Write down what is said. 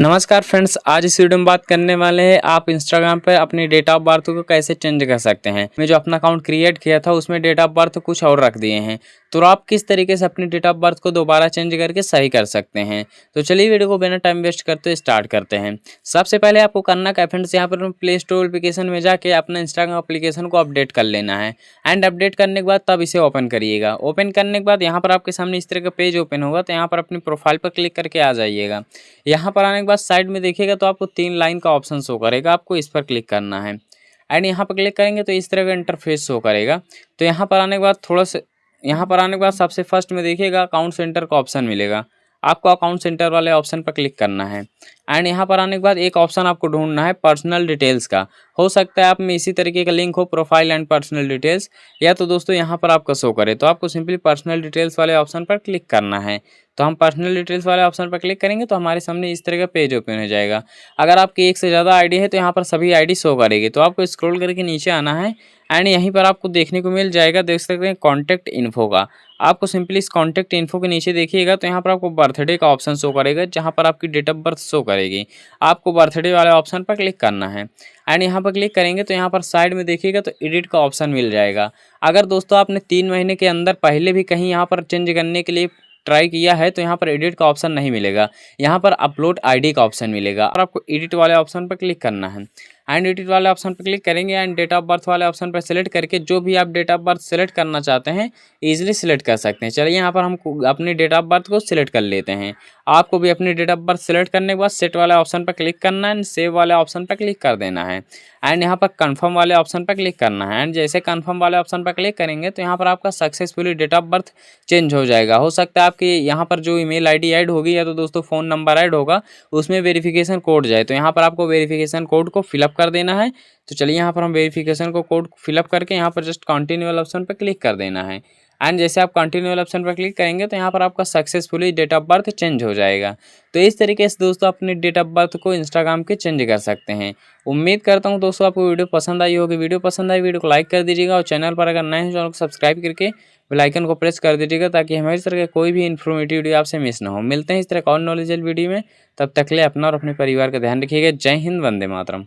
नमस्कार फ्रेंड्स, आज इस वीडियो में बात करने वाले हैं आप इंस्टाग्राम पर अपनी डेट ऑफ बर्थ को कैसे चेंज कर सकते हैं। मैं जो अपना अकाउंट क्रिएट किया था उसमें डेट ऑफ बर्थ कुछ और रख दिए हैं, तो आप किस तरीके से अपनी डेट ऑफ बर्थ को दोबारा चेंज करके सही कर सकते हैं। तो चलिए वीडियो को बिना टाइम वेस्ट करते स्टार्ट करते हैं। सबसे पहले आपको करना क्या फ्रेंड्स, यहाँ पर प्ले स्टोर एप्लीकेशन में जाके अपना इंस्टाग्राम एप्लीकेशन को अपडेट कर लेना है। एंड अपडेट करने के बाद तब इसे ओपन करिएगा। ओपन करने के बाद यहाँ पर आपके सामने इस तरह का पेज ओपन होगा, तो यहाँ पर अपनी प्रोफाइल पर क्लिक करके आ जाइएगा। यहाँ पर आने के बाद साइड में देखिएगा तो आपको 3 लाइन का ऑप्शन शो करेगा, आपको इस पर क्लिक करना है। एंड यहाँ पर क्लिक करेंगे तो इस तरह का इंटरफेस शो करेगा। तो यहाँ पर आने के बाद सबसे फर्स्ट में देखिएगा अकाउंट सेंटर का ऑप्शन मिलेगा, आपको अकाउंट सेंटर वाले ऑप्शन पर क्लिक करना है। एंड यहाँ पर आने के बाद एक ऑप्शन आपको ढूंढना है पर्सनल डिटेल्स का। हो सकता है आप में इसी तरीके का लिंक हो, प्रोफाइल एंड पर्सनल डिटेल्स, या तो दोस्तों यहाँ पर आपका शो करे। तो आपको सिंपली पर्सनल डिटेल्स वाले ऑप्शन पर क्लिक करना है। तो हम पर्सनल डिटेल्स वाले ऑप्शन पर क्लिक करेंगे तो हमारे सामने इस तरह का पेज ओपन हो जाएगा। अगर आपकी एक से ज़्यादा आईडी है तो यहाँ पर सभी आईडी शो करेगी। तो आपको स्क्रॉल करके नीचे आना है एंड यहीं पर आपको देखने को मिल जाएगा, देख सकते हैं कॉन्टैक्ट इन्फो का। आपको सिंपली इस कॉन्टैक्ट इन्फो के नीचे देखिएगा तो यहाँ पर आपको बर्थडे का ऑप्शन शो करेगा, जहाँ पर आपकी डेट ऑफ बर्थ शो करेगी। आपको बर्थडे वाले ऑप्शन पर क्लिक करना है। एंड यहाँ पर क्लिक करेंगे तो यहाँ पर साइड में देखिएगा तो एडिट का ऑप्शन मिल जाएगा। अगर दोस्तों आपने 3 महीने के अंदर पहले भी कहीं यहाँ पर चेंज करने के लिए ट्राई किया है तो यहाँ पर एडिट का ऑप्शन नहीं मिलेगा, यहाँ पर अपलोड आईडी का ऑप्शन मिलेगा और आपको एडिट वाले ऑप्शन पर क्लिक करना है। एंड एडिट वाले ऑप्शन पर क्लिक करेंगे एंड डेट ऑफ बर्थ वाले ऑप्शन पर सेलेक्ट करके जो भी आप डेट ऑफ बर्थ सेलेक्ट करना चाहते हैं इजीली सिलेक्ट कर सकते हैं। चलिए यहाँ पर हम अपनी डेट ऑफ बर्थ को सिलेक्ट कर लेते हैं। आपको भी अपनी डेट ऑफ बर्थ सेलेक्ट करने के बाद सेट वाले ऑप्शन पर क्लिक करना है एंड सेव वाले ऑप्शन पर क्लिक कर देना है। एंड यहाँ पर कंफर्म वाले ऑप्शन पर क्लिक करना है। एंड जैसे कंफर्म वाले ऑप्शन पर क्लिक करेंगे तो यहाँ पर आपका successfully date of birth change हो जाएगा। हो सकता है आपकी यहाँ पर जो ईमेल आईडी ऐड होगी या तो दोस्तों फ़ोन नंबर ऐड होगा, उसमें वेरिफिकेशन कोड जाए, तो यहाँ पर आपको वेरिफिकेशन कोड को फिलअप कर देना है। तो चलिए यहाँ पर हम वेरिफिकेशन को कोड फिलअप करके यहाँ पर जस्ट कंटिन्यू वाले ऑप्शन पर क्लिक कर देना है। एंड जैसे आप कंटिन्यू वाले ऑप्शन पर क्लिक करेंगे तो यहाँ पर आपका successfully date of birth change हो जाएगा। तो इस तरीके से दोस्तों अपनी डेट ऑफ बर्थ को इंस्टाग्राम के चेंज कर सकते हैं। उम्मीद करता हूँ दोस्तों आपको वीडियो पसंद आई होगी। वीडियो पसंद आई वीडियो को लाइक कर दीजिएगा और चैनल पर अगर नए हैं चैनल को सब्सक्राइब करके बेल आइकन को प्रेस कर दीजिएगा ताकि हमारी इस तरह का कोई भी इन्फॉर्मेटिव वीडियो आपसे मिस ना हो। मिलते हैं इस तरह का और नॉलेजेबल वीडियो में, तब तक के लिए अपना और अपने परिवार का ध्यान रखिएगा। जय हिंद, वंदे मातरम।